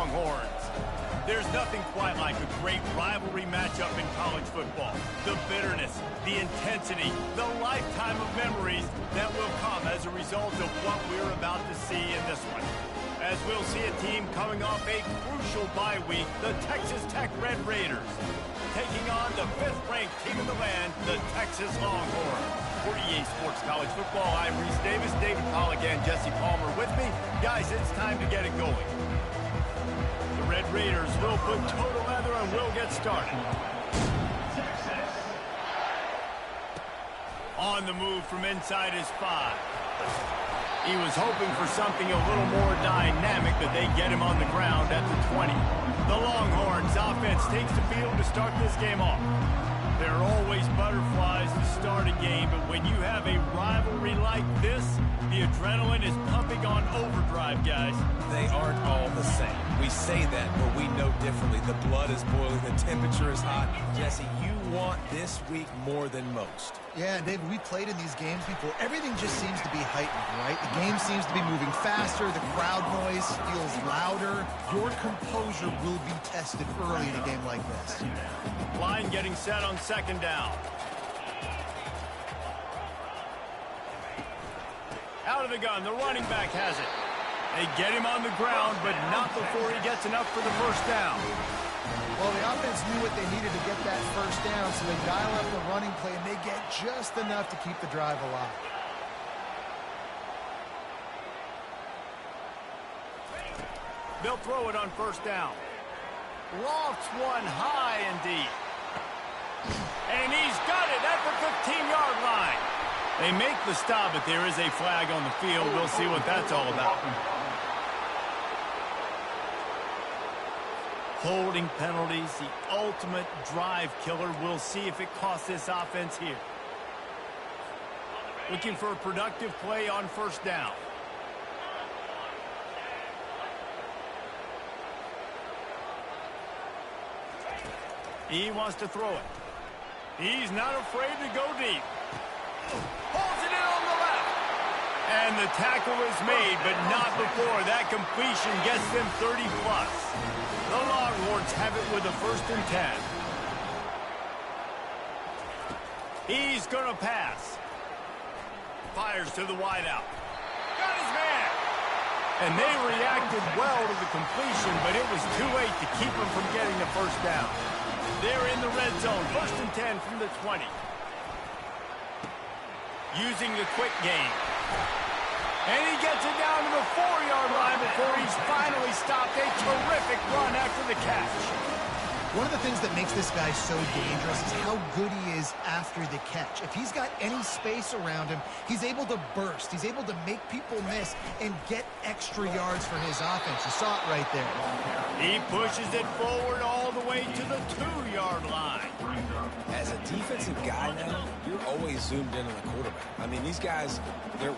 Longhorns. There's nothing quite like a great rivalry matchup in college football. The bitterness, the intensity, the lifetime of memories that will come as a result of what we're about to see in this one. As we'll see a team coming off a crucial bye week, the Texas Tech Red Raiders, taking on the 5th-ranked team in the land, the Texas Longhorns. For EA Sports College Football, I'm Reese Davis, David Pollack, and Jesse Palmer with me. Guys, it's time to get it going. The Red Raiders will put toe to leather and we'll get started. On the move from inside his 5. He was hoping for something a little more dynamic, but they get him on the ground at the 20. The Longhorns offense takes the field to start this game off. There are always butterflies to start a game, but when you have a rivalry like this, the adrenaline is pumping on overdrive, guys. They aren't all the same. We say that, but we know differently. The blood is boiling, the temperature is hot. Jesse, you want this week more than most. Yeah, David, we played in these games before. Everything just seems to be heightened, right? The game seems to be moving faster. The crowd noise feels louder. Your composure will be tested early in a game like this. Line getting set on 2nd down. Out of the gun, the running back has it. They get him on the ground, but not before he gets enough for the 1st down. Well, the offense knew what they needed to get that 1st down, so they dial up the running play, and they get just enough to keep the drive alive. They'll throw it on 1st down. Lofts one high and deep. And he's got it at the 15-yard line. They make the stop, but there is a flag on the field. We'll see what that's all about. Holding penalties, the ultimate drive killer. We'll see if it costs this offense here. Looking for a productive play on 1st down. He wants to throw it. He's not afraid to go deep. Holds it in on the left. And the tackle is made, but not before that completion gets them 30-plus. The Longhorns have it with a 1st and 10. He's going to pass. Fires to the wideout. Got his man. And they reacted well to the completion, but it was too late to keep him from getting the 1st down. They're in the red zone. 1st and 10 from the 20. Using the quick game. And he gets it down to the 4-yard line before he's finally stopped. A terrific run after the catch. One of the things that makes this guy so dangerous is how good he is after the catch. If he's got any space around him, he's able to burst. He's able to make people miss and get extra yards for his offense. You saw it right there. He pushes it forward all the way to the 2-yard line. As a defensive guy now, you're always zoomed in on the quarterback. I mean, these guys,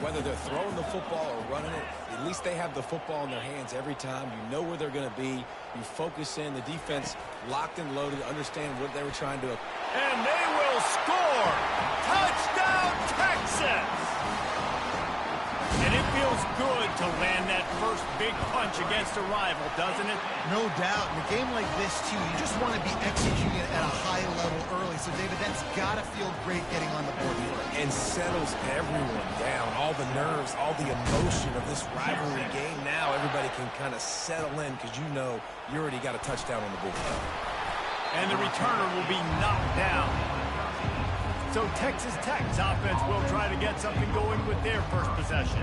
whether they're throwing the football or running it, at least they have the football in their hands every time. You know where they're going to be. You focus in. The defense locked and loaded, understand what they were trying to. And they will score! Touchdown, Texas! And it feels good to land that first big punch against a rival, doesn't it? No doubt. In a game like this, too, you just want to be executing at a high level early. So, David, that's got to feel great getting on the board first. And settles everyone down. All the nerves, all the emotion of this rivalry game. Now everybody can kind of settle in because you know you already got a touchdown on the board. And the returner will be knocked down. So Texas Tech's offense will try to get something going with their first possession.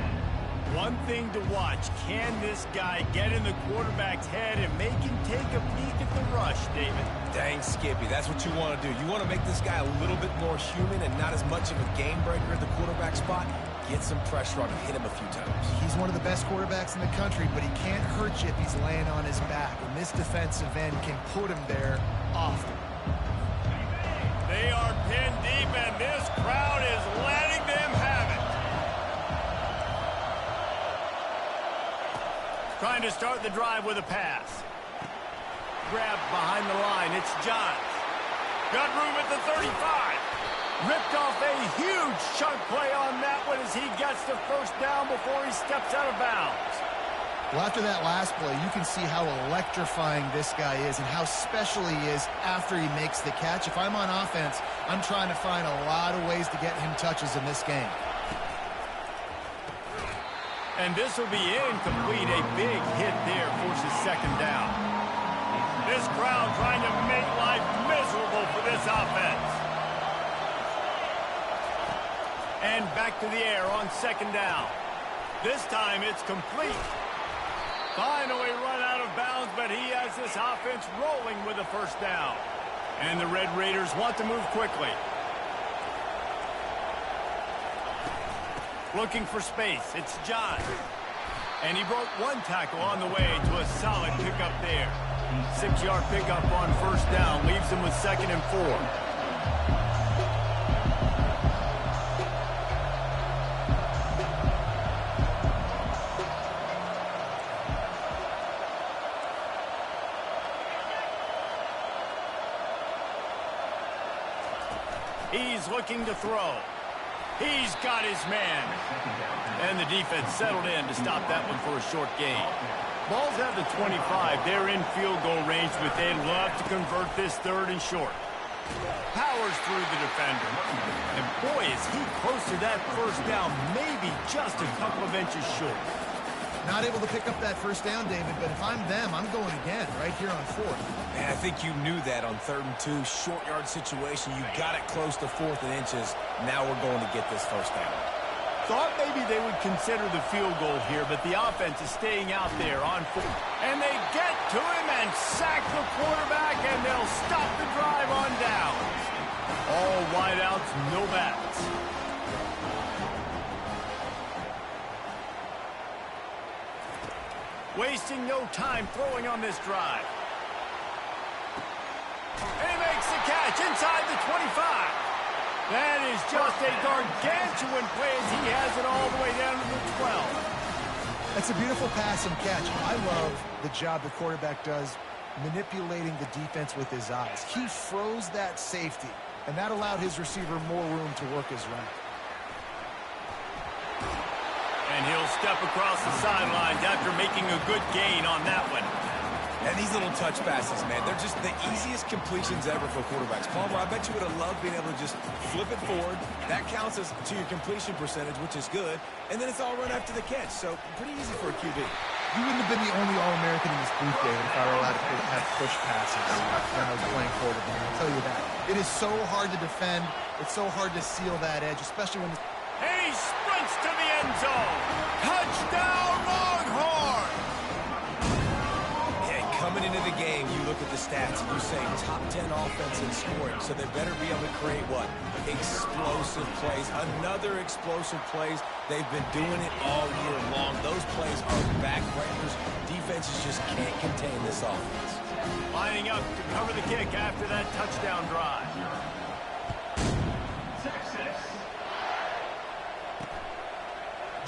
One thing to watch, can this guy get in the quarterback's head and make him take a peek at the rush, David? Dang, Skippy, that's what you want to do. You want to make this guy a little bit more human and not as much of a game breaker at the quarterback spot. Get some pressure on him, hit him a few times. He's one of the best quarterbacks in the country, but he can't hurt you if he's laying on his back. And this defensive end can put him there often. They are pinned deep, and this crowd is letting them have it. Trying to start the drive with a pass. Grabbed behind the line. It's Johns. Got room at the 35. Ripped off a huge chunk play on that one as he gets the 1st down before he steps out of bounds. Well, after that last play, you can see how electrifying this guy is and how special he is after he makes the catch. If I'm on offense, I'm trying to find a lot of ways to get him touches in this game. And this will be incomplete. A big hit there forces second down. This crowd trying to make life miserable for this offense. And back to the air on second down. This time it's complete. Finally run out of bounds, but he has this offense rolling with a first down. And the Red Raiders want to move quickly. Looking for space. It's John. And he broke one tackle on the way to a solid pickup there. 6-yard pickup on first down leaves him with 2nd and 4. He's looking to throw. He's got his man. And the defense settled in to stop that one for a short gain. Ball's at the 25. They're in field goal range, but they'd love to convert this 3rd and short. Powers through the defender. And boy, is he close to that first down, maybe just a couple of inches short. Not able to pick up that first down, David, but if I'm them, I'm going again right here on 4th. Man, I think you knew that on 3rd and 2, short yard situation. You got it close to 4th and inches. Now we're going to get this first down. Thought maybe they would consider the field goal here, but the offense is staying out there on 4th. And they get to him and sack the quarterback, and they'll stop the drive on downs. All wideouts, no backs. Wasting no time throwing on this drive. And he makes the catch inside the 25. That is just a gargantuan play as he has it all the way down to the 12. That's a beautiful pass and catch. I love the job the quarterback does manipulating the defense with his eyes. He froze that safety, and that allowed his receiver more room to work his route. And he'll step across the sidelines after making a good gain on that one. And these little touch passes, man, they're just the easiest completions ever for quarterbacks. Palmer, I bet you would have loved being able to just flip it forward. That counts as to your completion percentage, which is good. And then it's all run after the catch. So pretty easy for a QB. You wouldn't have been the only All-American in this booth, David, if I were allowed to have push passes when I was playing quarterback. I'll tell you that. It is so hard to defend. It's so hard to seal that edge, especially when... And he sprints to the end zone. Touchdown, Longhorn! Yeah, coming into the game, you look at the stats and you say top 10 offense in scoring, so they better be able to create what? Explosive plays. Another explosive plays. They've been doing it all year long. Those plays are backbreakers. Defenses just can't contain this offense. Lining up to cover the kick after that touchdown drive.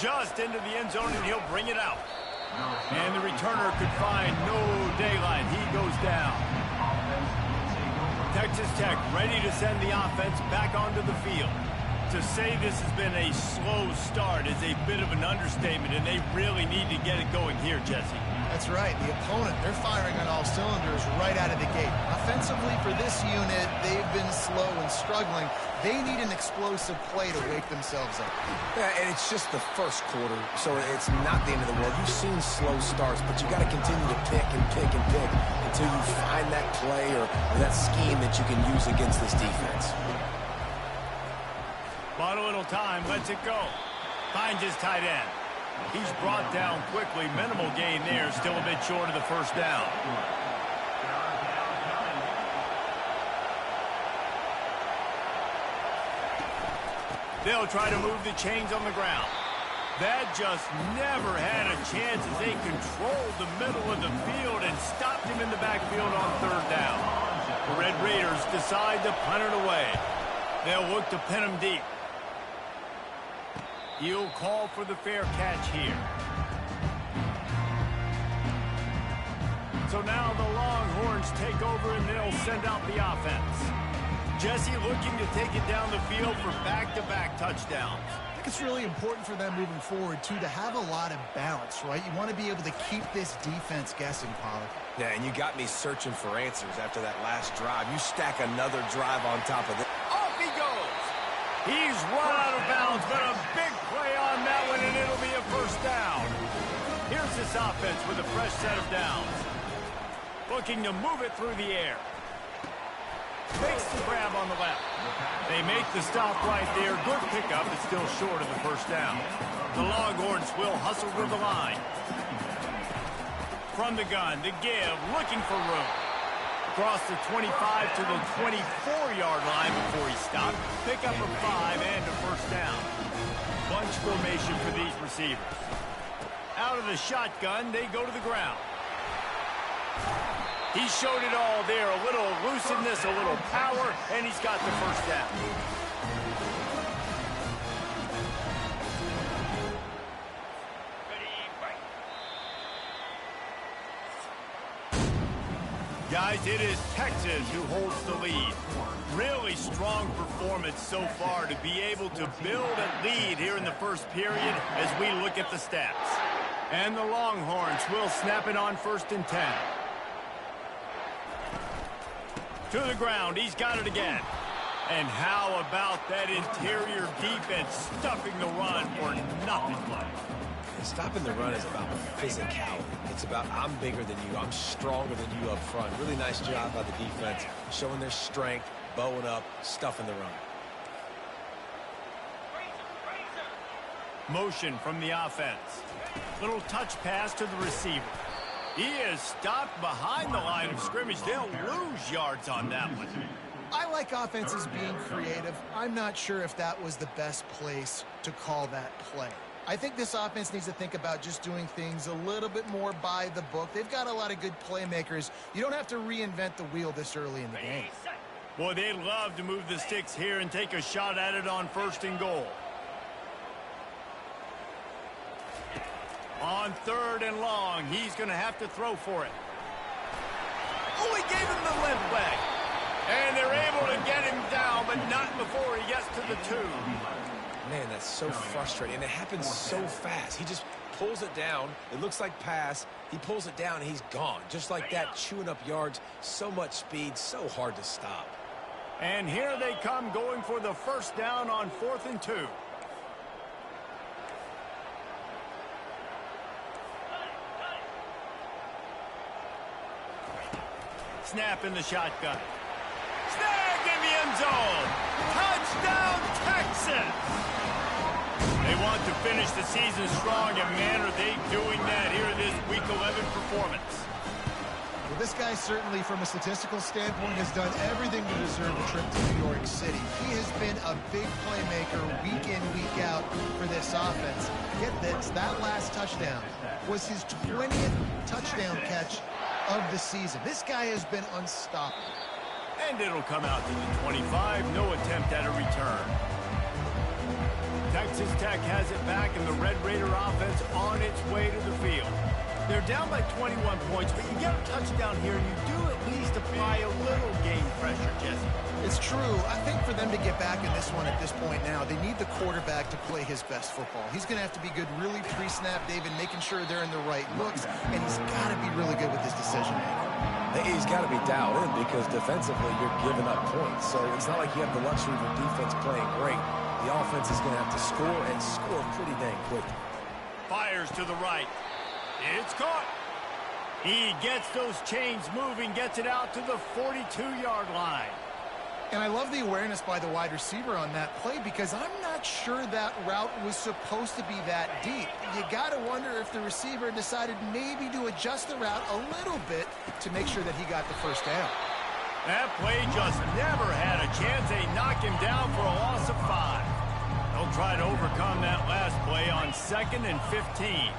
Just into the end zone, and he'll bring it out. And the returner could find no daylight. He goes down. Texas Tech ready to send the offense back onto the field. To say this has been a slow start is a bit of an understatement, and they really need to get it going here, Jesse. That's right. The opponent, they're firing on all cylinders right out of the gate. Offensively, for this unit, they've been slow and struggling. They need an explosive play to wake themselves up. Yeah, and it's just the first quarter, so it's not the end of the world. You've seen slow starts, but you got to continue to pick and pick and pick until you find that play or that scheme that you can use against this defense. Bought a little time, lets it go. Finds his tight end. He's brought down quickly. Minimal gain there. Still a bit short of the first down. They'll try to move the chains on the ground. That just never had a chance as they controlled the middle of the field and stopped him in the backfield on 3rd down. The Red Raiders decide to punt it away. They'll look to pin him deep. He'll call for the fair catch here. So now the Longhorns take over and they'll send out the offense. Jesse looking to take it down the field for back-to-back touchdowns. I think it's really important for them moving forward, too, to have a lot of balance, right? You want to be able to keep this defense guessing, Pollard. Yeah, and you got me searching for answers after that last drive. You stack another drive on top of it. Off he goes. He's run out of bounds, but a big play on that one, and it'll be a first down. Here's this offense with a fresh set of downs. Looking to move it through the air. Makes the grab on the left. They make the stop right there. Good pickup, but still short of the first down. The Longhorns will hustle to the line. From the gun, the give, looking for room. Across the 25 to the 24-yard line before he stopped. Pick up a 5 and a first down. Bunch formation for these receivers. Out of the shotgun, they go to the ground. He showed it all there. A little elusiveness, a little power, and he's got the first down. Guys, it is Texas who holds the lead. Really strong performance so far to be able to build a lead here in the first period as we look at the stats. And the Longhorns will snap it on 1st and 10. To the ground, he's got it again. And how about that interior defense stuffing the run for nothing? Stopping the run is about physicality. It's about I'm bigger than you, I'm stronger than you up front. Really nice job by the defense, showing their strength, bowing up, stuffing the run. Motion from the offense. Little touch pass to the receiver. He is stopped behind the line of scrimmage. They'll lose yards on that one. I like offenses being creative. I'm not sure if that was the best place to call that play. I think this offense needs to think about just doing things a little bit more by the book. They've got a lot of good playmakers. You don't have to reinvent the wheel this early in the game. Boy, they'd love to move the sticks here and take a shot at it on 1st and goal. On 3rd and long, he's going to have to throw for it. Oh, he gave him the limp leg. And they're able to get him down, but not before he gets to the 2. Man, that's so frustrating. And it happens so fast. He just pulls it down. It looks like pass. He pulls it down, and he's gone. Just like that, chewing up yards. So much speed, so hard to stop. And here they come going for the first down on 4th and 2. Snap in the shotgun. Snag in the end zone. Touchdown, Texas. They want to finish the season strong, and man, are they doing that here in this Week 11 performance. Well, this guy certainly, from a statistical standpoint, has done everything to deserve a trip to New York City. He has been a big playmaker week in, week out for this offense. Get this, that last touchdown was his 20th touchdown catch of the season. This guy has been unstoppable. And it'll come out to the 25. No attempt at a return. Texas Tech has it back, and the Red Raider offense on its way to the field. They're down by 21 points, but you get a touchdown here, and you do at least apply a little game pressure, Jesse. It's true. I think for them to get back in this one at this point now, they need the quarterback to play his best football. He's going to have to be good really pre-snap, David, making sure they're in the right looks, and he's got to be really good with his decision-making. He's got to be dialed in because defensively you're giving up points. So it's not like you have the luxury of your defense playing great. The offense is going to have to score and score pretty dang quickly. Fires to the right. It's caught. He gets those chains moving, gets it out to the 42-yard line. And I love the awareness by the wide receiver on that play because I'm not sure that route was supposed to be that deep. You got to wonder if the receiver decided maybe to adjust the route a little bit to make sure that he got the first down. That play just never had a chance. They knock him down for a loss of 5. They'll try to overcome that last play on 2nd and 15.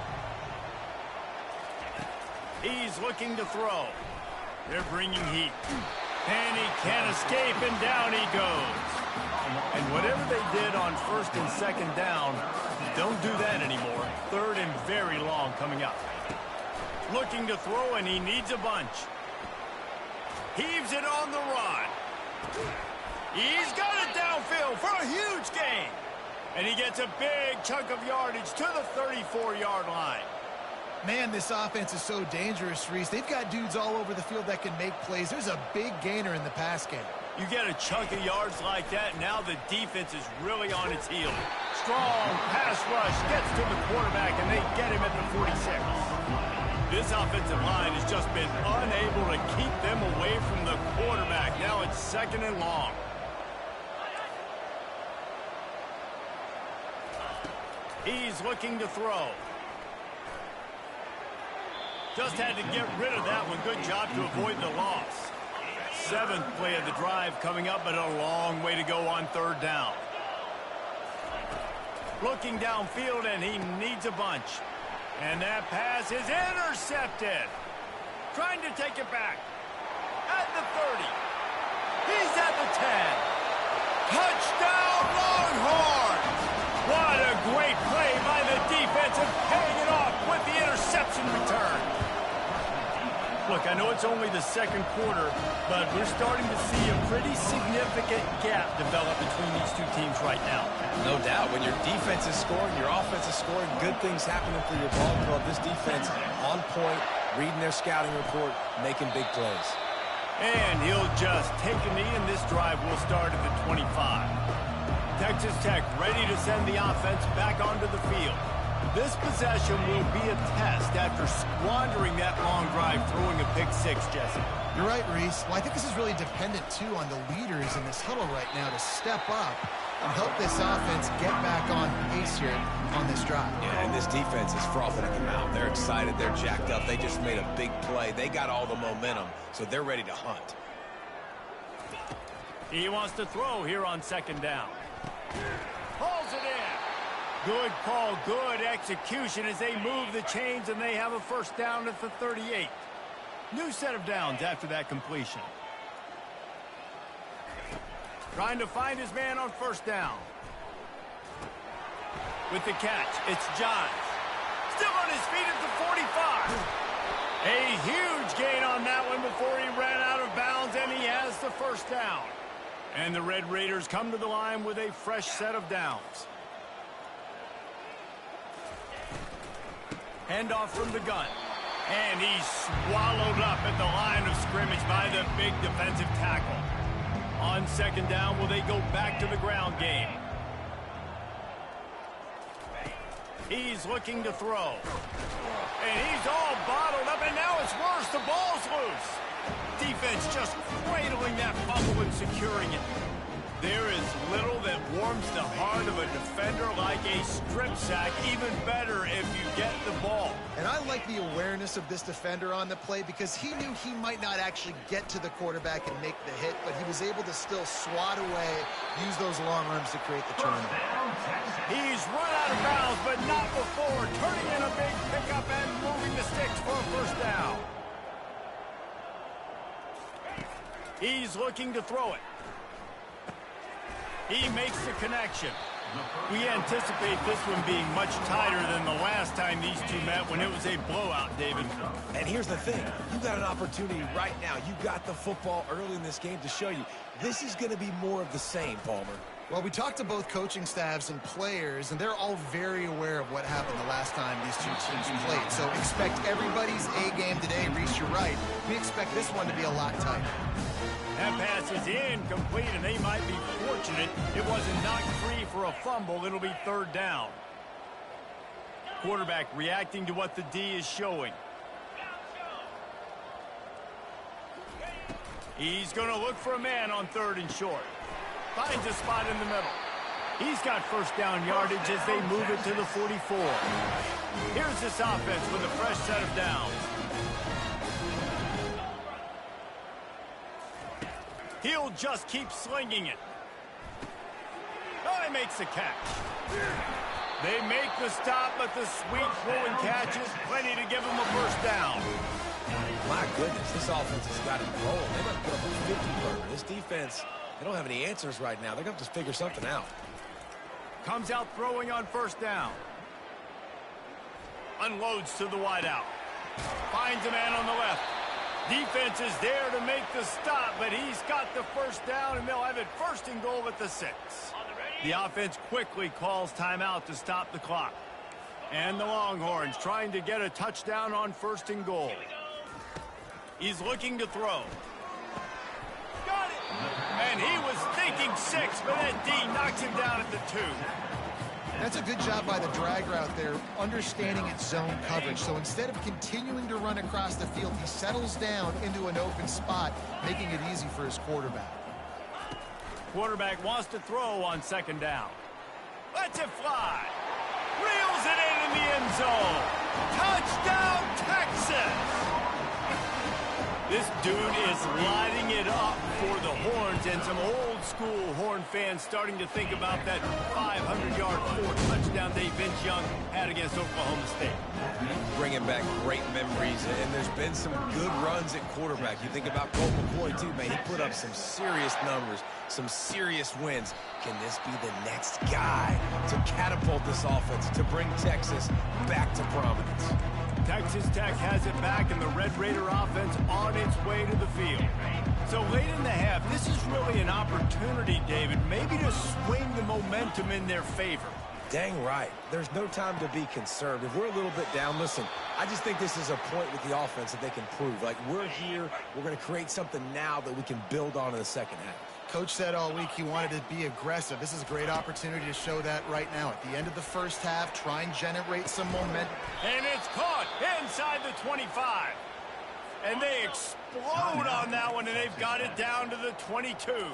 He's looking to throw. They're bringing heat. And he can't escape, and down he goes. And whatever they did on 1st and 2nd down, don't do that anymore. 3rd and very long coming up. Looking to throw, and he needs a bunch. Heaves it on the run. He's got it downfield for a huge gain. And he gets a big chunk of yardage to the 34-yard line. Man, this offense is so dangerous, Reese. They've got dudes all over the field that can make plays. There's a big gainer in the pass game. You get a chunk of yards like that, now the defense is really on its heels. Strong pass rush gets to the quarterback, and they get him at the 46. This offensive line has just been unable to keep them away from the quarterback. Now it's 2nd and long. He's looking to throw. Just had to get rid of that one. Good job to avoid the loss. 7th play of the drive coming up, but a long way to go on 3rd down. Looking downfield, and he needs a bunch. And that pass is intercepted. Trying to take it back. At the 30. He's at the 10. Touchdown, Longhorns! What a great play by the defense and paying it off with the interception return. Look, I know it's only the 2nd quarter, but we're starting to see a pretty significant gap develop between these two teams right now. No doubt. When your defense is scoring, your offense is scoring, good things happening for your ball club. This defense on point, reading their scouting report, making big plays. And he'll just take a knee, and this drive will start at the 25. Texas Tech ready to send the offense back onto the field. This possession will be a test after squandering that long drive, throwing a pick-6, Jesse. You're right, Reese. Well, I think this is really dependent, too, on the leaders in this huddle right now to step up and help this offense get back on pace here on this drive. Yeah, and this defense is frothing at the mouth. They're excited. They're jacked up. They just made a big play. They got all the momentum, so they're ready to hunt. He wants to throw here on 2nd down. Pulls it in. Good call, good execution as they move the chains, and they have a 1st down at the 38. New set of downs after that completion. Trying to find his man on 1st down. With the catch, it's Johns. Still on his feet at the 45. A huge gain on that one before he ran out of bounds, and he has the 1st down. And the Red Raiders come to the line with a fresh set of downs. Handoff from the gun. And he's swallowed up at the line of scrimmage by the big defensive tackle. On 2nd down, will they go back to the ground game? He's looking to throw. And he's all bottled up, and now it's worse. The ball's loose. Defense just cradling that fumble and securing it. There is little that warms the heart of a defender like a strip sack. Even better if you get the ball. And I like the awareness of this defender on the play because he knew he might not actually get to the quarterback and make the hit, but he was able to still swat away, use those long arms to create the turnover. He's run out of bounds, but not before. Turning in a big pickup and moving the sticks for a 1st down. He's looking to throw it. He makes the connection. We anticipate this one being much tighter than the last time these two met when it was a blowout, David. And here's the thing. You got an opportunity right now. You got the football early in this game to show you. This is going to be more of the same, Palmer. Well, we talked to both coaching staffs and players, and they're all very aware of what happened the last time these two teams played. So expect everybody's A game today. Reese, you're right. We expect this one to be a lot tighter. That pass is incomplete, and they might be fortunate it wasn't knocked free for a fumble. It'll be 3rd down. Quarterback reacting to what the D is showing. He's going to look for a man on 3rd and short. Finds a spot in the middle. He's got 1st down yardage as they move it to the 44. Here's this offense with a fresh set of downs. He'll just keep slinging it. Oh, he makes the catch. They make the stop, but the sweet throwing catch is plenty to give him a 1st down. My goodness, this offense has got it rolling. They might put a 50-burger. This defense, they don't have any answers right now. They're going to have to figure something out. Comes out throwing on 1st down. Unloads to the wideout. Finds a man on the left. Defense is there to make the stop, but he's got the 1st down, and they'll have it 1st and goal at the 6. The offense quickly calls timeout to stop the clock. And the Longhorns trying to get a touchdown on 1st and goal. He's looking to throw. Got it! And he was thinking 6, but that D knocks him down at the 2. That's a good job by the drag route there, understanding its zone coverage. So instead of continuing to run across the field, he settles down into an open spot, making it easy for his quarterback. Quarterback wants to throw on 2nd down. Lets it fly. Reels it in the end zone. Touchdown, Texas! This dude is lighting it up for the Horns, and some old-school Horn fans starting to think about that 500-yard 4-touchdown day Vince Young had against Oklahoma State. Bringing back great memories, and there's been some good runs at quarterback. You think about Colt McCoy, too, man. He put up some serious numbers, some serious wins. Can this be the next guy to catapult this offense, to bring Texas back to prominence? Texas Tech has it back, and the Red Raider offense on its way to the field. So late in the half, this is really an opportunity, David, maybe to swing the momentum in their favor. Dang right. There's no time to be concerned. If we're a little bit down, listen, I just think this is a point with the offense that they can prove. Like, we're here, we're going to create something now that we can build on in the second half. Coach said all week he wanted to be aggressive. This is a great opportunity to show that right now. At the end of the first half, try and generate some momentum. And it's caught inside the 25. And they explode on that one, and they've got it down to the 22.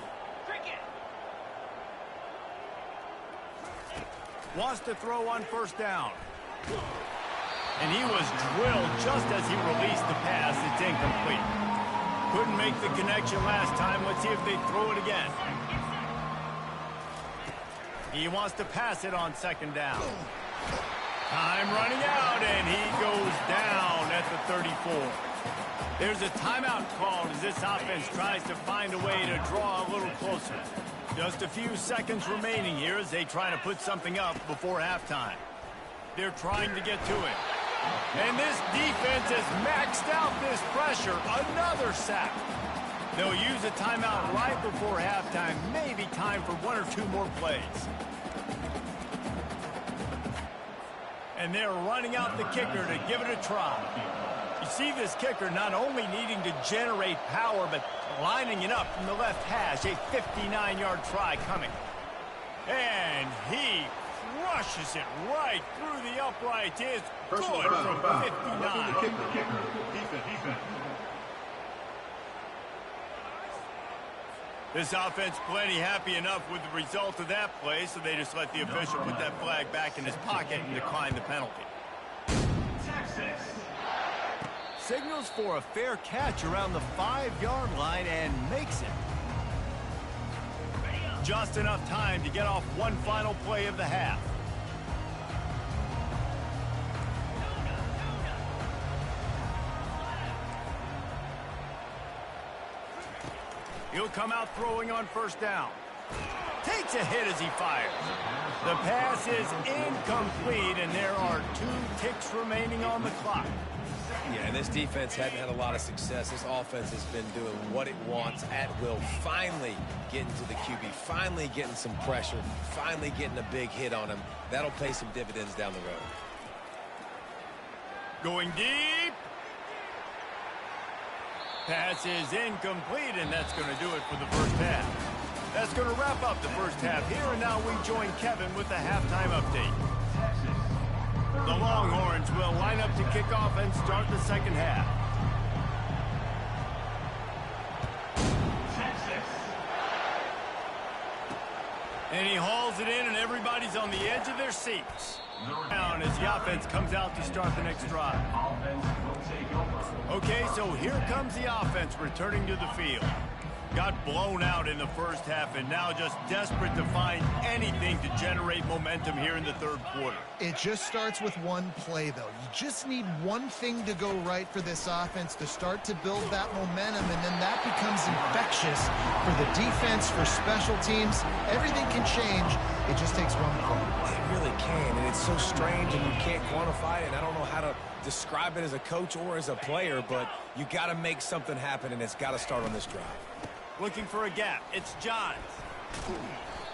Wants to throw on 1st down. And he was drilled just as he released the pass. It's incomplete. Couldn't make the connection last time. Let's see if they throw it again. He wants to pass it on 2nd down. Time running out, and he goes down at the 34. There's a timeout called as this offense tries to find a way to draw a little closer. Just a few seconds remaining here as they try to put something up before halftime. They're trying to get to it. And this defense has maxed out this pressure. Another sack. They'll use a timeout right before halftime. Maybe time for 1 or 2 more plays. And they're running out the kicker to give it a try. You see this kicker not only needing to generate power, but lining it up from the left hash. A 59-yard try coming. And he crushes it right through the uprights. It's good from 59. This offense plenty happy enough with the result of that play, so they just let the official put that flag back in his pocket and decline the penalty. Signals for a fair catch around the 5-yard line and makes it. Just enough time to get off one final play of the half. He'll come out throwing on 1st down. Takes a hit as he fires. The pass is incomplete, and there are 2 ticks remaining on the clock. Yeah, and this defense hadn't had a lot of success. This offense has been doing what it wants at will. Finally getting to the QB, finally getting some pressure, finally getting a big hit on him. That'll pay some dividends down the road. Going deep. Pass is incomplete, and that's going to do it for the first half. That's going to wrap up the first half here, and now we join Kevin with the halftime update. The Longhorns will line up to kick off and start the second half. And he hauls it in, and everybody's on the edge of their seats. Down as the offense comes out to start the next drive. Okay, so here comes the offense returning to the field. Got blown out in the first half and now just desperate to find anything to generate momentum here in the third quarter. It just starts with one play, though. You just need one thing to go right for this offense to start to build that momentum, and then that becomes infectious for the defense, for special teams. Everything can change. It just takes one play. It really can, and it's so strange, and you can't quantify it, and I don't know how to describe it as a coach or as a player, but you got to make something happen, and it's got to start on this drive. Looking for a gap. It's Johns.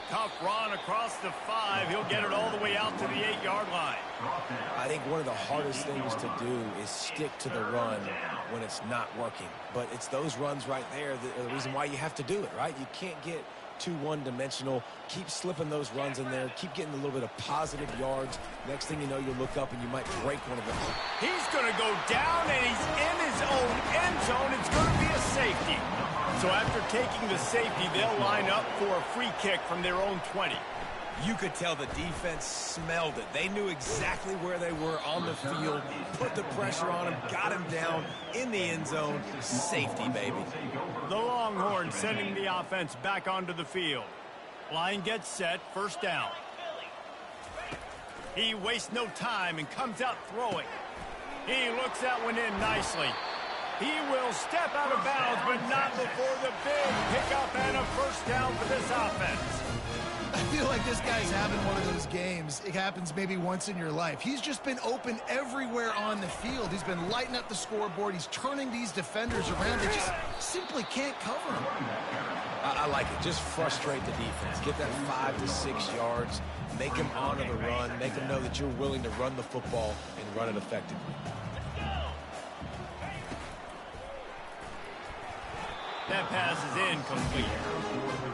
Tough run across the 5. He'll get it all the way out to the 8-yard line. I think one of the hardest things to do is stick to the run when it's not working. But it's those runs right there that are the reason why you have to do it, right? You can't get too one-dimensional. Keep slipping those runs in there. Keep getting a little bit of positive yards. Next thing you know, you look up and you might break one of them. He's going to go down, and he's in his own end zone. It's going to be a safety. So after taking the safety, they'll line up for a free kick from their own 20. You could tell the defense smelled it. They knew exactly where they were on the field, put the pressure on him, got him down in the end zone. Safety, baby. The Longhorns sending the offense back onto the field. Line gets set, first down. He wastes no time and comes out throwing. He looks that one in nicely. He will step out of bounds, but not before the big pickup and a first down for this offense. I feel like this guy's having one of those games. It happens maybe once in your life. He's just been open everywhere on the field. He's been lighting up the scoreboard. He's turning these defenders around. They just simply can't cover him. I like it. Just frustrate the defense. Get that 5 to 6 yards. Make them honor the run. Make them know that you're willing to run the football and run it effectively. That pass is incomplete.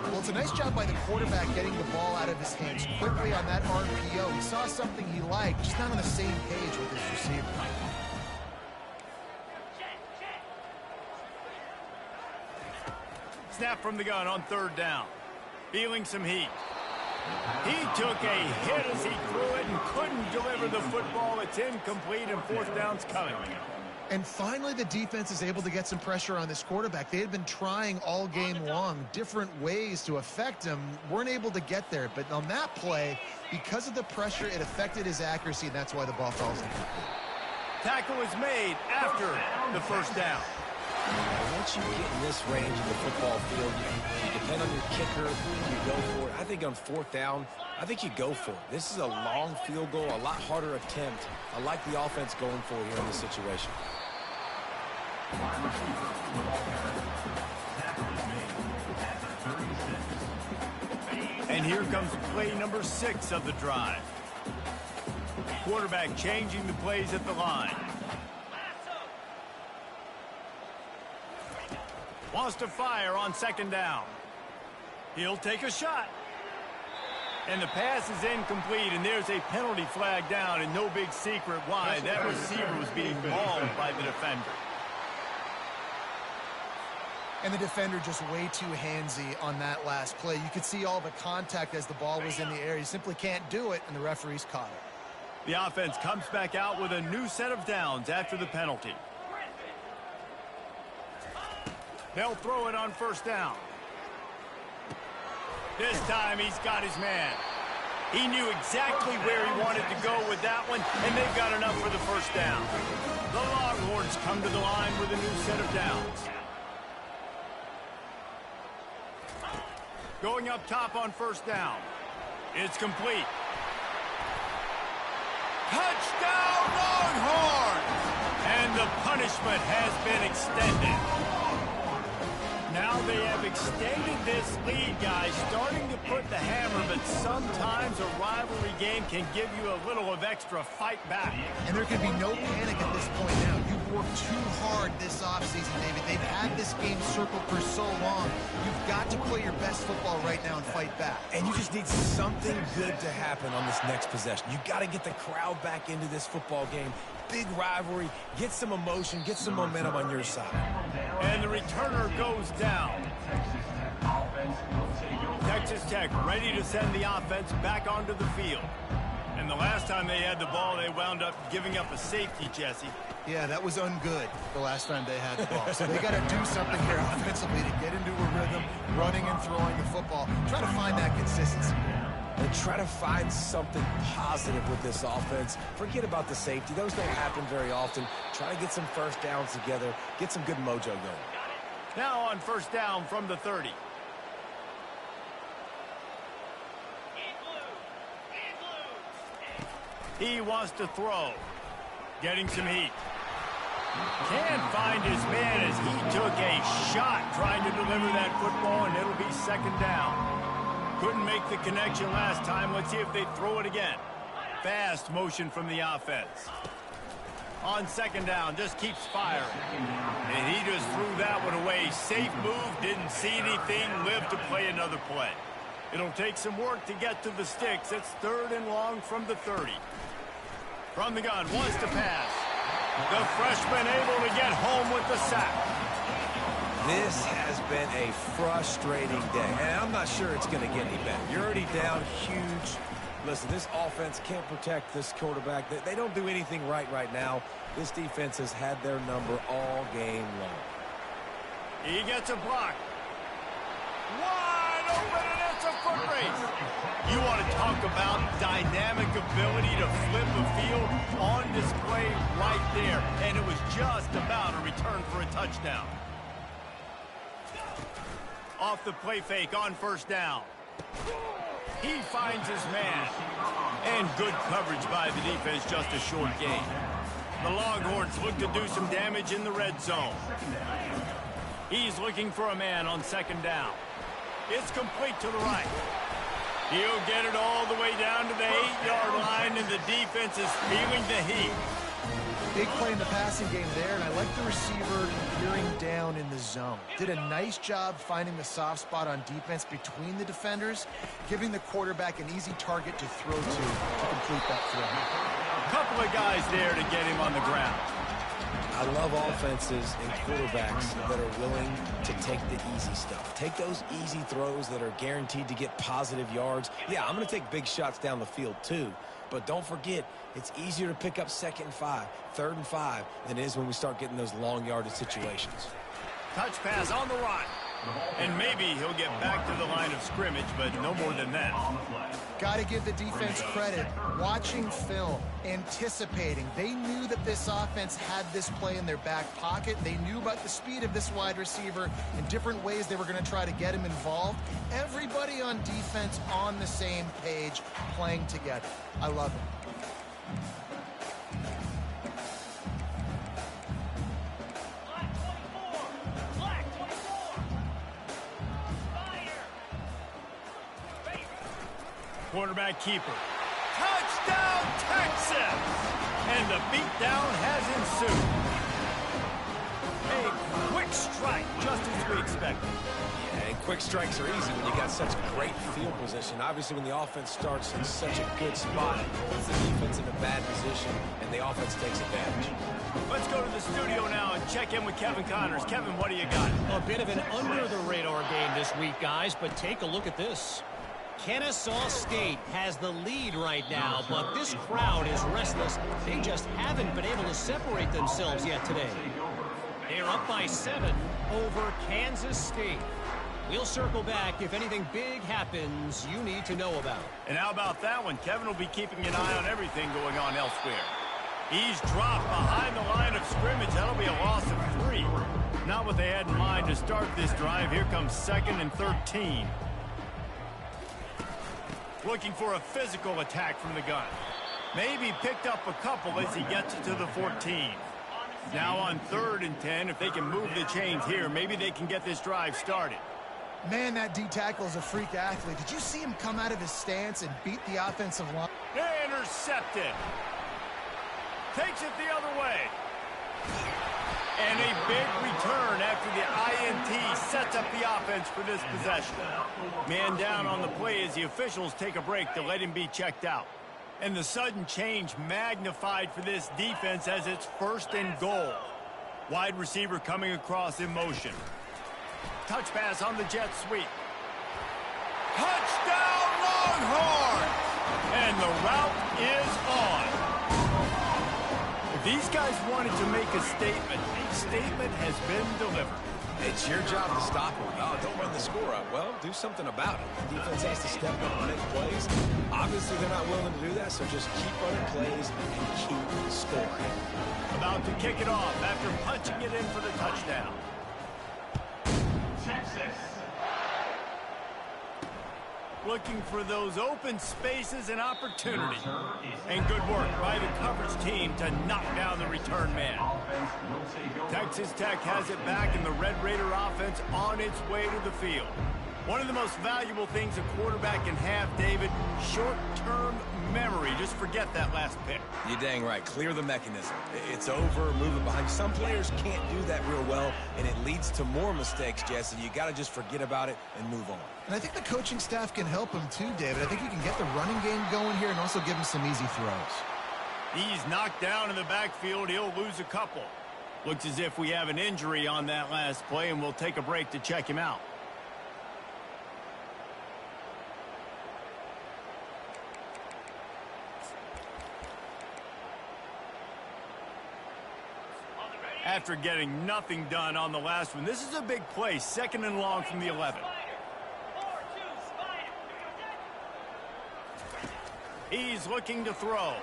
Well, it's a nice job by the quarterback getting the ball out of his hands quickly on that RPO. He saw something he liked, just not on the same page with his receiver. Snap from the gun on third down. Feeling some heat. He took a hit as he threw it and couldn't deliver the football. It's incomplete and fourth down's coming. And finally, the defense is able to get some pressure on this quarterback. They had been trying all game long, different ways to affect him, weren't able to get there. But on that play, because of the pressure, it affected his accuracy, and that's why the ball falls incomplete. Tackle is made after the first down. Once you get in this range of the football field, you depend on your kicker, you go for it. I think on fourth down, I think you go for it. This is a long field goal, a lot harder attempt. I like the offense going for it here in this situation. And here comes play number 6 of the drive. Quarterback changing the plays at the line. Wants to fire on second down. He'll take a shot. And the pass is incomplete, and there's a penalty flag down, and no big secret why. That receiver was being mauled by the defender. And the defender just way too handsy on that last play. You could see all the contact as the ball was in the air. You simply can't do it, and the referee's caught it. The offense comes back out with a new set of downs after the penalty. They'll throw it on first down. This time he's got his man. He knew exactly where he wanted to go with that one, and they've got enough for the first down. The Longhorns come to the line with a new set of downs. Going up top on first down. It's complete. Touchdown, Longhorns! And the punishment has been extended. Now they have extended this lead, guys, starting to put the hammer, but sometimes a rivalry game can give you a little of extra fight back. And there can be no panic at this point now. You've worked too hard this offseason, David. They've had this game circled for so long. You've got to play your best football right now and fight back. And you just need something good to happen on this next possession. You got to get the crowd back into this football game. Big rivalry, get some emotion, get some momentum on your side. And the returner goes down. Texas Tech ready to send the offense back onto the field. And the last time they had the ball, they wound up giving up a safety, Jesse. Yeah, that was ungood the last time they had the ball. So they got to do something here offensively to get into a rhythm, running and throwing the football. Try to find that consistency. And try to find something positive with this offense. Forget about the safety. Those don't happen very often. Try to get some first downs together. Get some good mojo going. Now on first down from the 30. He wants to throw. Getting some heat. Can't find his man as he took a shot trying to deliver that football, and it'll be second down. Couldn't make the connection last time. Let's see if they throw it again. Fast motion from the offense. On second down, just keeps firing. And he just threw that one away. Safe move, didn't see anything, lived to play another play. It'll take some work to get to the sticks. It's 3rd and long from the 30. From the gun, wants to pass. The freshman able to get home with the sack. This has been a frustrating day, and I'm not sure it's going to get any better. You're already down huge. Listen, this offense can't protect this quarterback. They don't do anything right now. This defense has had their number all game long. He gets a block. Wide open, and it's a foot race. You want to talk about dynamic ability to flip the field on display right there. And it was just about a return for a touchdown. Off the play fake on first down. He finds his man. And good coverage by the defense, just a short gain. The Longhorns look to do some damage in the red zone. He's looking for a man on second down. It's complete to the right. He'll get it all the way down to the 8-yard line, and the defense is feeling the heat. Big play in the passing game there, and I like the receiver gearing down in the zone. Did a nice job finding the soft spot on defense between the defenders, giving the quarterback an easy target to throw to complete that throw. A couple of guys there to get him on the ground. I love offenses and quarterbacks that are willing to take the easy stuff. Take those easy throws that are guaranteed to get positive yards. Yeah, I'm going to take big shots down the field too. But don't forget, it's easier to pick up 2nd and 5, 3rd and 5 than it is when we start getting those long yardage situations. Touch pass on the run. And maybe he'll get back to the line of scrimmage, but no more than that. Got to give the defense credit. Watching film, anticipating. They knew that this offense had this play in their back pocket. They knew about the speed of this wide receiver and different ways they were going to try to get him involved. Everybody on defense on the same page, playing together. I love it. Quarterback keeper. Touchdown, Texas! And the beatdown has ensued. A quick strike, just as we expected. Yeah, and quick strikes are easy when you got such great field position. Obviously, when the offense starts in such a good spot, it puts the defense in a bad position, and the offense takes advantage. Let's go to the studio now and check in with Kevin Connors. Kevin, what do you got? A bit of an under-the-radar game this week, guys, but take a look at this. Kennesaw State has the lead right now, but this crowd is restless. They just haven't been able to separate themselves yet today. They're up by 7 over Kansas State. We'll circle back if anything big happens you need to know about. And how about that one? Kevin will be keeping an eye on everything going on elsewhere. He's dropped behind the line of scrimmage. That'll be a loss of 3. Not what they had in mind to start this drive. Here comes 2nd and 13. Looking for a physical attack from the gun. Maybe picked up a couple as he gets it to the 14. Now on 3rd and 10, if they can move the chains here, maybe they can get this drive started. Man, that D-tackle is a freak athlete. Did you see him come out of his stance and beat the offensive line? Intercepted. Takes it the other way. And a big return after the INT sets up the offense for this possession. Man down on the play as the officials take a break to let him be checked out. And the sudden change magnified for this defense as it's 1st and goal. Wide receiver coming across in motion. Touch pass on the jet sweep. Touchdown Longhorns! And the route is on. If these guys wanted to make a statement, the statement has been delivered. It's your job to stop them. Oh, don't run the score up. Well, do something about it. The defense has to step up and make plays. Obviously, they're not willing to do that, so just keep running plays and keep scoring. About to kick it off after punching it in for the touchdown. Texas. Looking for those open spaces and opportunity. And good work by the coverage team to knock down the return man. Texas Tech has it back, and the Red Raider offense on its way to the field. One of the most valuable things a quarterback can have, David, short-term memory. Just forget that last pick. You're dang right. Clear the mechanism. It's over, move it behind you. Some players can't do that real well, and it leads to more mistakes, Jesse. You got to just forget about it and move on. And I think the coaching staff can help him too, David. I think you can get the running game going here and also give him some easy throws. He's knocked down in the backfield. He'll lose a couple. Looks as if we have an injury on that last play, and we'll take a break to check him out. After getting nothing done on the last one, this is a big play, 2nd and long from the 11. He's looking to throw.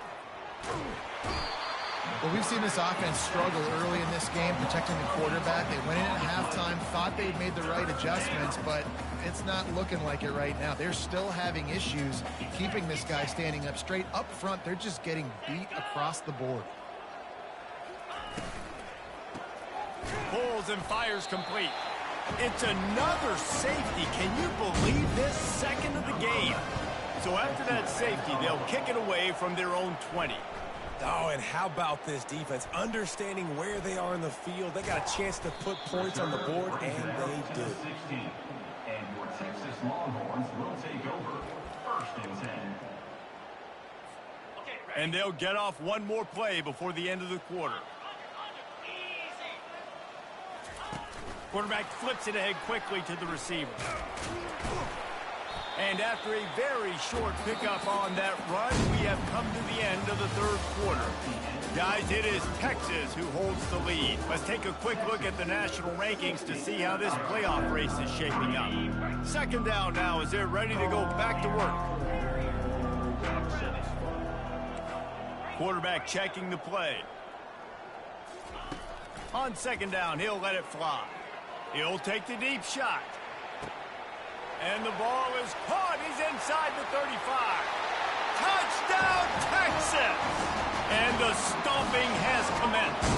Well, we've seen this offense struggle early in this game, protecting the quarterback. They went in at halftime, thought they'd made the right adjustments, but it's not looking like it right now. They're still having issues keeping this guy standing up straight. Up front, they're just getting beat across the board. Pulls and fires complete. It's another safety. Can you believe this? 2nd of the game. So after that safety, they'll kick it away from their own 20. Oh, and how about this defense? Understanding where they are in the field. They got a chance to put points on the board, and they do. And your Texas Longhorns will take over 1st and 10. And they'll get off one more play before the end of the quarter. Quarterback flips it ahead quickly to the receiver. And after a very short pickup on that run, we have come to the end of the 3rd quarter. Guys, it is Texas who holds the lead. Let's take a quick look at the national rankings to see how this playoff race is shaping up. 2nd down now as they're ready to go back to work. Quarterback checking the play. On 2nd down, he'll let it fly. He'll take the deep shot. And the ball is caught. He's inside the 35. Touchdown, Texas! And the stomping has commenced.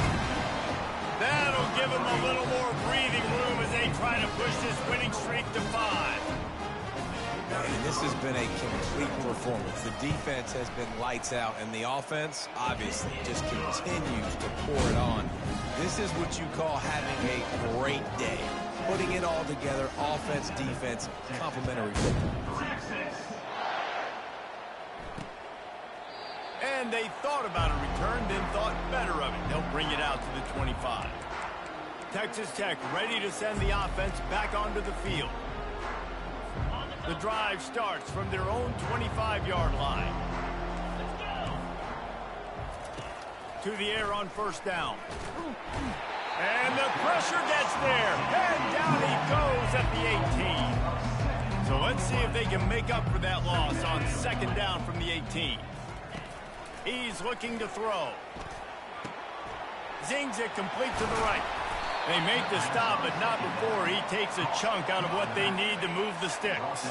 That'll give them a little more breathing room as they try to push this winning streak to 5. And this has been a complete performance. The defense has been lights out, and the offense, obviously, just continues to pour it on. This is what you call having a great day. Putting it all together, offense, defense, complementary football. And they thought about a return, then thought better of it. They'll bring it out to the 25. Texas Tech ready to send the offense back onto the field. The drive starts from their own 25-yard line. To the air on 1st down. And the pressure gets there. And down he goes at the 18. So let's see if they can make up for that loss on 2nd down from the 18. He's looking to throw. Zings it complete to the right. They make the stop, but not before he takes a chunk out of what they need to move the sticks.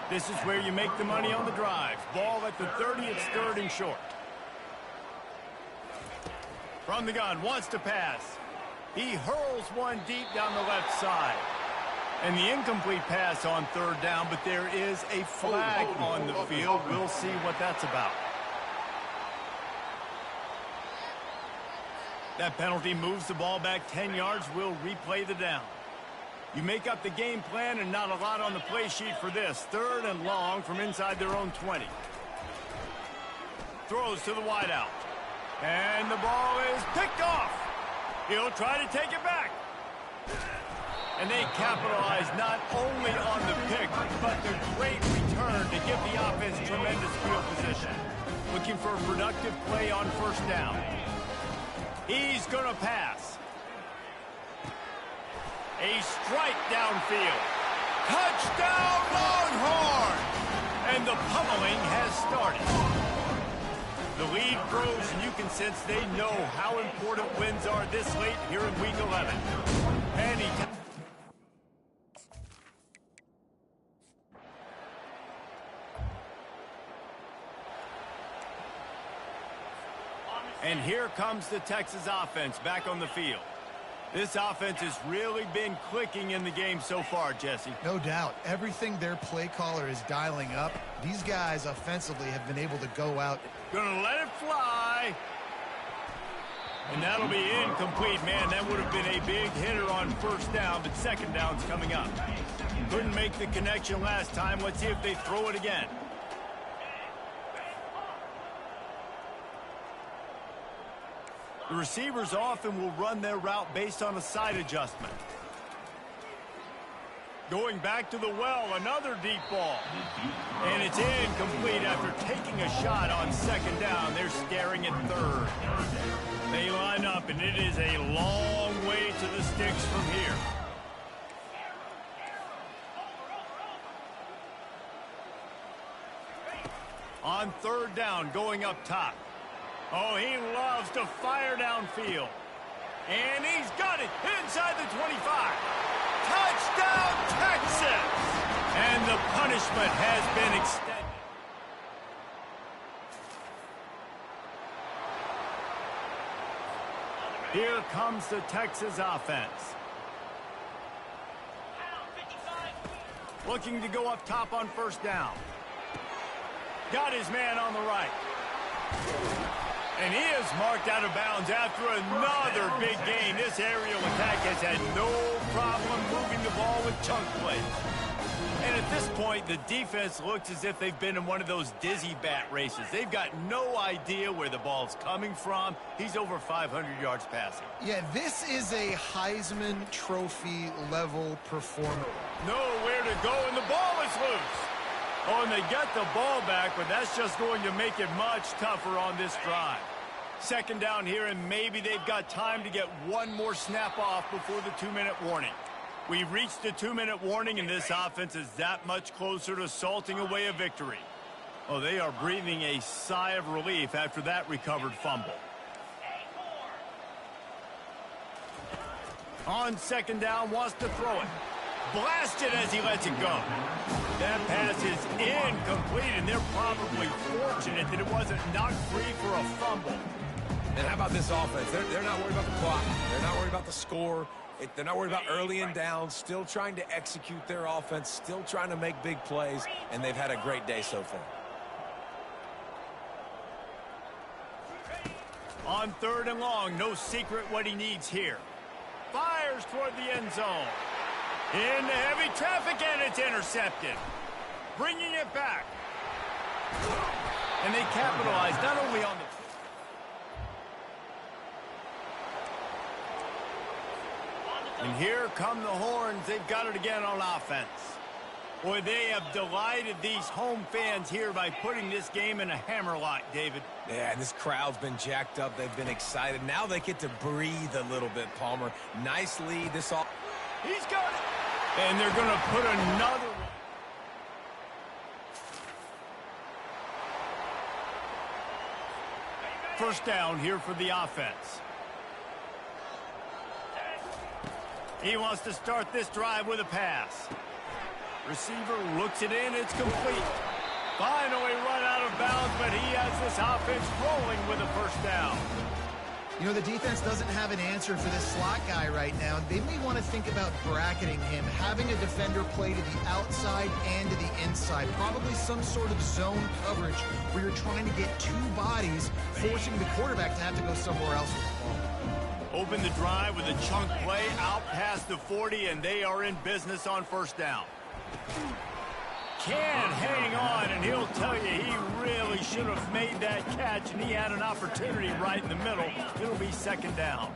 This is where you make the money on the drive. Ball at the 30, it's 3rd and short. From the gun, wants to pass. He hurls one deep down the left side. And the incomplete pass on 3rd down, but there is a flag on the field. We'll see what that's about. That penalty moves the ball back 10 yards. We'll replay the down. You make up the game plan and not a lot on the play sheet for this. 3rd and long from inside their own 20. Throws to the wideout. And the ball is picked off. He'll try to take it back. And they capitalize not only on the pick, but the great return to give the offense tremendous field position. Looking for a productive play on 1st down. He's going to pass. A strike downfield. Touchdown, Longhorns! And the pummeling has started. The lead grows, and you can sense they know how important wins are this late here in Week 11. And And here comes the Texas offense back on the field. This offense has really been clicking in the game so far, Jesse. No doubt. Everything their play caller is dialing up, these guys offensively have been able to go out. Gonna let it fly. And that'll be incomplete. Man, that would have been a big hitter on first down, but second down's coming up. Couldn't make the connection last time. Let's see if they throw it again. The receivers often will run their route based on a side adjustment. Going back to the well, another deep ball. And it's incomplete after taking a shot on second down. They're staring at third. They line up, and it is a long way to the sticks from here. On third down, going up top. Oh, he loves to fire downfield. And he's got it inside the 25. Touchdown, Texas! And the punishment has been extended. Here comes the Texas offense. Looking to go up top on first down. Got his man on the right. And he is marked out of bounds after another big gain. This aerial attack has had no problem moving the ball with chunk plays. And at this point, the defense looks as if they've been in one of those dizzy bat races. They've got no idea where the ball's coming from. He's over 500 yards passing. Yeah, this is a Heisman Trophy level performance. Nowhere to go, and the ball is loose. Oh, and they get the ball back, but that's just going to make it much tougher on this drive. Second down here, and maybe they've got time to get one more snap off before the 2-minute warning. We've reached the 2-minute warning, and this offense is that much closer to salting away a victory. Oh, they are breathing a sigh of relief after that recovered fumble. On second down, wants to throw it. Blasted as he lets it go. That pass is incomplete, and they're probably fortunate that it wasn't knocked free for a fumble. And how about this offense? They're not worried about the clock. They're not worried about the score. They're not worried about early and down. Still trying to execute their offense. Still trying to make big plays. And they've had a great day so far. On third and long, no secret what he needs here. Fires toward the end zone. Into heavy traffic, and it's intercepted. Bringing it back. And they capitalize not only on the... And here come the horns. They've got it again on offense. Boy, they have delighted these home fans here by putting this game in a hammerlock, David. Yeah, and this crowd's been jacked up. They've been excited. Now they get to breathe a little bit, Palmer. Nice lead. This all... He's got it. And they're going to put another one. First down here for the offense. He wants to start this drive with a pass. Receiver looks it in. It's complete. Finally run out of bounds, but he has this offense rolling with a first down. You know, the defense doesn't have an answer for this slot guy right now. They may want to think about bracketing him, having a defender play to the outside and to the inside. Probably some sort of zone coverage where you're trying to get two bodies, forcing the quarterback to have to go somewhere else with the ball. Open the drive with a chunk play out past the 40, and they are in business on first down. Can't hang on, and he'll tell you he really should have made that catch, and he had an opportunity right in the middle. It'll be second down.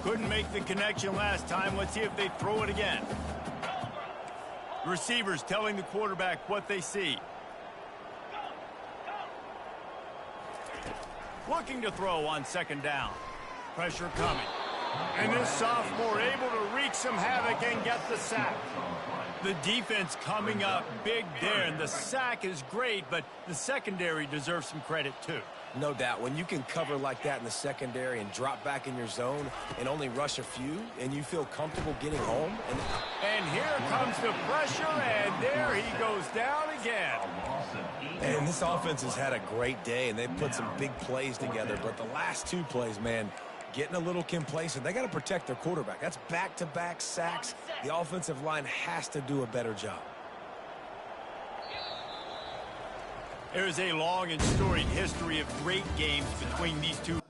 Couldn't make the connection last time. Let's see if they throw it again. Receivers telling the quarterback what they see. Looking to throw on second down. Pressure coming. And this sophomore able to wreak some havoc and get the sack. The defense coming up big there, and the sack is great, but the secondary deserves some credit too. No doubt. When you can cover like that in the secondary and drop back in your zone and only rush a few, and you feel comfortable getting home. And here comes the pressure, and there he goes down again. And this offense has had a great day, and they've put some big plays together, but the last two plays, man, getting a little complacent. They got to protect their quarterback. That's back-to-back sacks. The offensive line has to do a better job. There is a long and storied history of great games between these two.